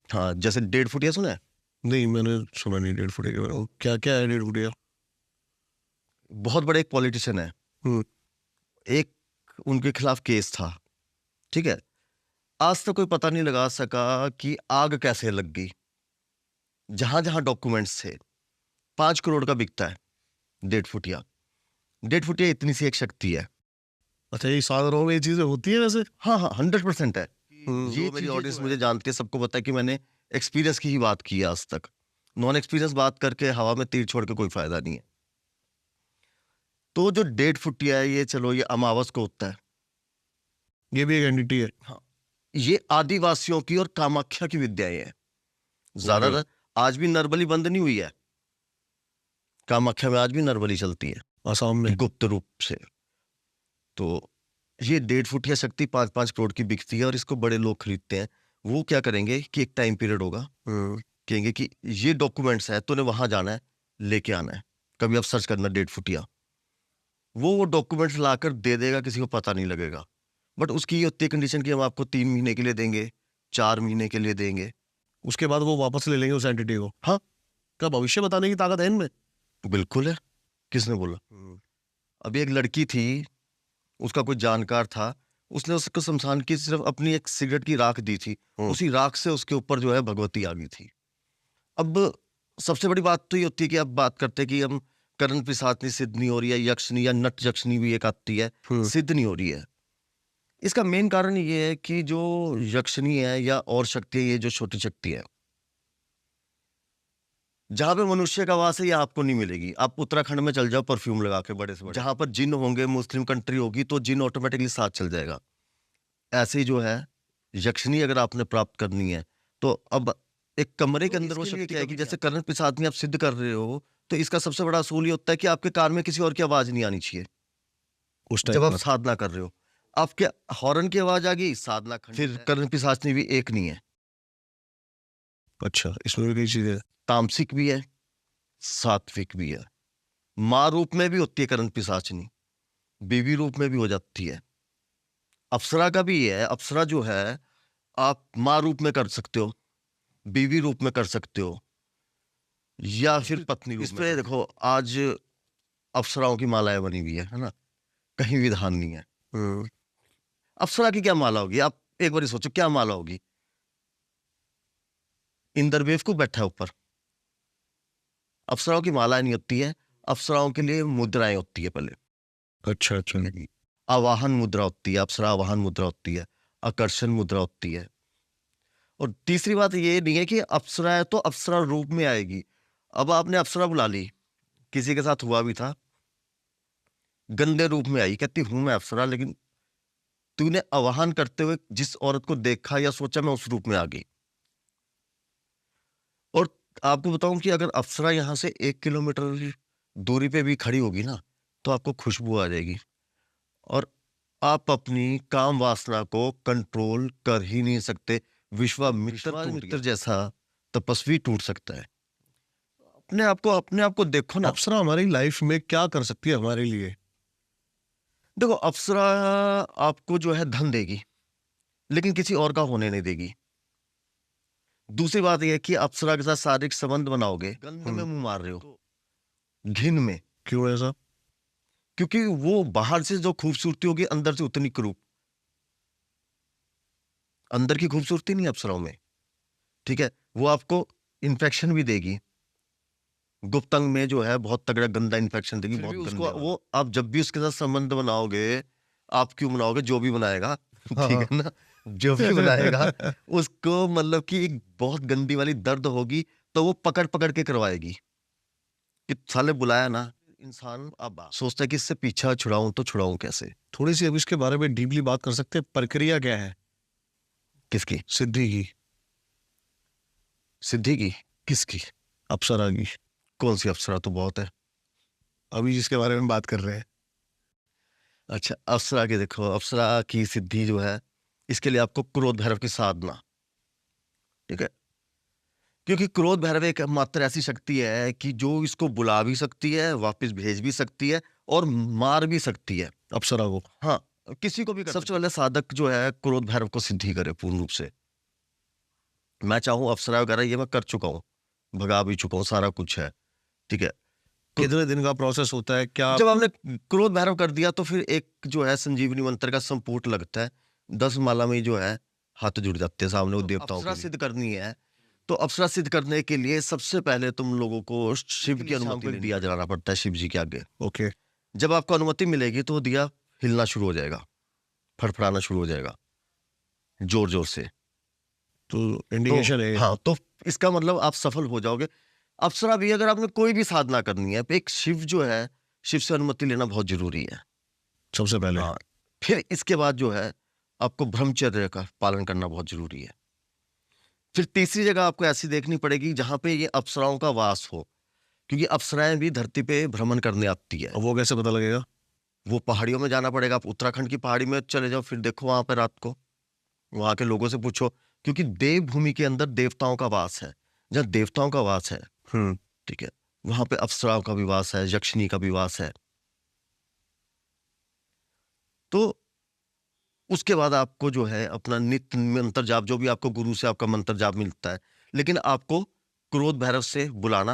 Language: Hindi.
हाँ, जैसे डेढ़ फुटिया सुना है? नहीं, मैंने सुना नहीं डेढ़ फुटिया के बारे में। क्या क्या है डेढ़ फुटिया? बहुत बड़े एक पॉलिटिशियन है। हम्म। एक उनके खिलाफ केस था, ठीक है? आज तक कोई पता नहीं लगा सका कि आग कैसे लग गई। जहां-जहां डॉक्यूमेंट्स थे, 5 करोड़ का बिकता है डेढ़ फुटिया। डेढ़ फुटिया इतनी सी एक शक्ति है। अच्छा, ये सागरों में ये चीजें होती है वैसे? हाँ, हाँ, 100% है। जो ये मेरी ऑडियंस मुझे जानती है, सबको पता है कि मैंने एक्सपीरियंस की ही बात की है आज तक। नॉन एक्सपीरियंस बात करके हवा में तीर छोड़ के कोई फायदा नहीं है। तो जो डेढ़ फुटिया है, ये चलो ये अमावस को होता है। ये भी एक एंटिटी है? हाँ, ये आदिवासियों की और कामाख्या की विद्याएं हैं। ज्यादातर आज भी नरबली बंद नहीं हुई है। कामाख्या में आज भी नरबली चलती है, आसाम में? गुप्त रूप से। तो ये डेढ़ फुटिया शक्ति 5-5 करोड़ की बिकती है और इसको बड़े लोग खरीदते हैं। वो क्या करेंगे कि एक टाइम पीरियड होगा, कहेंगे कि ये डॉक्यूमेंट्स है, तूने वहां जाना है, लेके आना है। कभी आप सर्च करना डेढ़ फुटिया, वो डॉक्यूमेंट्स लाकर दे देगा, किसी को पता नहीं लगेगा। बट उसकी ये होती है कंडीशन कि हम आपको 3 महीने के लिए देंगे, 4 महीने के लिए देंगे। उसके बाद वो वापस ले लेंगे उस एंटिटी को? हाँ, क्या भविष्य बताने की ताकत है इनमें? बिल्कुल है। किसने बोला? अभी एक लड़की थी, उसका कोई जानकार था, उसने उसको शमशान की सिर्फ अपनी एक सिगरेट की राख दी थी। उसी राख से उसके ऊपर जो है भगवती आ गई थी। अब सबसे बड़ी बात तो ये होती है कि अब बात करते हैं कि हम करण पिशाचनी सिद्ध नहीं हो रही है, यक्षनी या नट यक्षनी भी एक आती है, सिद्ध नहीं हो रही है। इसका मेन कारण ये है कि जो यक्षनी है या और शक्ति है, ये जो छोटी शक्ति है, जहां पे मनुष्य का वास है, ये आपको नहीं मिलेगी। आप उत्तराखंड में चल जाओ परफ्यूम लगा के बड़े से बड़े, जहां पर जिन होंगे, मुस्लिम कंट्री होगी, तो जिन ऑटोमेटिकली साथ चल जाएगा। ऐसे ही जो है यक्षनी अगर आपने प्राप्त करनी है, तो अब एक कमरे के अंदर वो शक्ति आएगी। जैसे करण पिशाचनी आप सिद्ध कर रहे हो, तो इसका सबसे बड़ा असूल ये होता है कि आपके कान में किसी और की आवाज नहीं आनी चाहिए। उस जब टाइम आप पर? साधना कर रहे हो, आपके हॉर्न की आवाज आ गई, साधना खंडित फिर है। करण पिशाचनी भी एक नहीं है। अच्छा, इसमें भी कई चीजें हैं। तामसिक भी है, सात्विक भी है। माँ रूप में भी होती है करण पिशाचनी, बीवी रूप में भी हो जाती है। अप्सरा का भी है। अप्सरा जो है, आप माँ रूप में कर सकते हो, बीवी रूप में कर सकते हो, या फिर पत्नी रूप में। इसमें देखो, आज अप्सराओं की मालाएं बनी हुई है ना? कहीं विधान नहीं है। अप्सरा की क्या माला होगी? आप एक बार सोचो, क्या माला होगी? इंद्रदेव को बैठा है ऊपर। अप्सराओं की माला नहीं होती है। अप्सराओं के लिए मुद्राएं होती है पहले। अच्छा अच्छा। आवाहन मुद्रा होती है, अप्सरा आवाहन मुद्रा होती है, आकर्षण मुद्रा होती है। और तीसरी बात ये नहीं है कि अप्सरा है तो अप्सरा रूप में आएगी। अब आपने अप्सरा बुला ली, किसी के साथ हुआ भी था, गंदे रूप में आई, कहती हूं मैं अप्सरा, लेकिन तूने आवाहन करते हुए जिस औरत को देखा या सोचा, मैं उस रूप में आ गई। और आपको बताऊं कि अगर अप्सरा यहां से 1 किलोमीटर दूरी पे भी खड़ी होगी ना, तो आपको खुशबू आ जाएगी। और आप अपनी काम वासना को कंट्रोल कर ही नहीं सकते। विश्वामित्र जैसा तपस्वी टूट सकता है। अपने आप को देखो ना। अप्सरा हमारी लाइफ में क्या कर सकती है हमारे लिए? देखो, अप्सरा आपको जो है धन देगी, लेकिन किसी और का होने नहीं देगी। दूसरी बात यह है कि अप्सरा के साथ शारीरिक संबंध बनाओगे, गंध में मुंह मार रहे हो, घिन में। क्यों ऐसा? क्योंकि वो बाहर से जो खूबसूरती होगी, अंदर से उतनी क्रूप। अंदर की खूबसूरती नहीं है अप्सराओं में, ठीक है? वो आपको इन्फेक्शन भी देगी। गुप्तंग में जो है बहुत तगड़ा गंदा इन्फेक्शन देगी, बहुत उसको वो आप जब भी उसके साथ संबंध बनाओगे, आप क्यों बनाओगे, जो भी बनाएगा, ठीक है ना, जो भी बनाएगा, उसको मतलब कि एक बहुत गंदी वाली दर्द होगी, तो वो पकड़ पकड़ के करवाएगी कि साले बुलाया ना। इंसान अब सोचता है कि इससे पीछा छुड़ाऊं, तो छुड़ाऊं कैसे? थोड़ी सी अब इसके बारे में डीपली बात कर सकते हैं? प्रक्रिया क्या है किसकी सिद्धि की? सिद्धि की? किसकी? अप्सरा की। कौन सी अप्सरा? तो बहुत है। अभी जिसके बारे में बात कर रहे हैं। अच्छा, अप्सरा की देखो, अप्सरा की सिद्धि जो है, इसके लिए आपको क्रोध भैरव की साधना, ठीक है? क्योंकि क्रोध भैरव एक मात्र ऐसी शक्ति है कि जो इसको बुला भी सकती है, वापस भेज भी सकती है, और मार भी सकती है। अप्सरा को? हाँ, किसी को भी। सबसे पहले साधक जो है क्रोध भैरव को सिद्धि करे पूर्ण रूप से। मैं चाहूँ अप्सरा वगैरह ये मैं कर चुका हूँ, भगा भी चुका हूँ, सारा कुछ है, ठीक है। कितने दिन का प्रोसेस होता है क्या? जब आपने क्रोध भैरव कर दिया तो फिर एक जो है संजीवनी मंत्र का संपुट लगता है, 10 माला में जो है हाथ जुड़ जाते हैं सामने वो तो देवताओं अप्सरा के लिए। सिद्ध करनी है तो अप्सरा सिद्ध करने के लिए सबसे पहले तुम लोगों को शिव की अनुमति लेनी, दिया जलाना पड़ता है शिव जी के आगे। ओके, जब आपको अनुमति मिलेगी तो वो दिया हिलना शुरू हो जाएगा, फड़फड़ाना शुरू हो जाएगा जोर जोर से। तो इंडिकेशन है। हाँ, तो इसका मतलब आप सफल हो जाओगे। अप्सरा भी अगर आपने कोई भी साधना करनी है, एक शिव जो है, शिव से अनुमति लेना बहुत जरूरी है सबसे पहले। हाँ, फिर इसके बाद जो है आपको ब्रह्मचर्य का पालन करना बहुत जरूरी है। फिर तीसरी जगह आपको ऐसी देखनी पड़ेगी जहां पे ये अप्सराओं का वास हो, क्योंकि अप्सराएं भी धरती पे भ्रमण करने आती है। और वो कैसे पता लगेगा? वो पहाड़ियों में जाना पड़ेगा, आप उत्तराखंड की पहाड़ी में चले जाओ, फिर देखो वहां पे रात को, वहां के लोगों से पूछो, क्योंकि देवभूमि के अंदर देवताओं का वास है। जहाँ देवताओं का वास है, ठीक है, वहां पे अप्सराओं का भी वास है, यक्षिणी का भी वास है। तो उसके बाद आपको जो है अपना नित्य मंत्र जाप, जो भी आपको गुरु से आपका मंत्र जाप मिलता है, लेकिन आपको क्रोध भैरव से बुलाना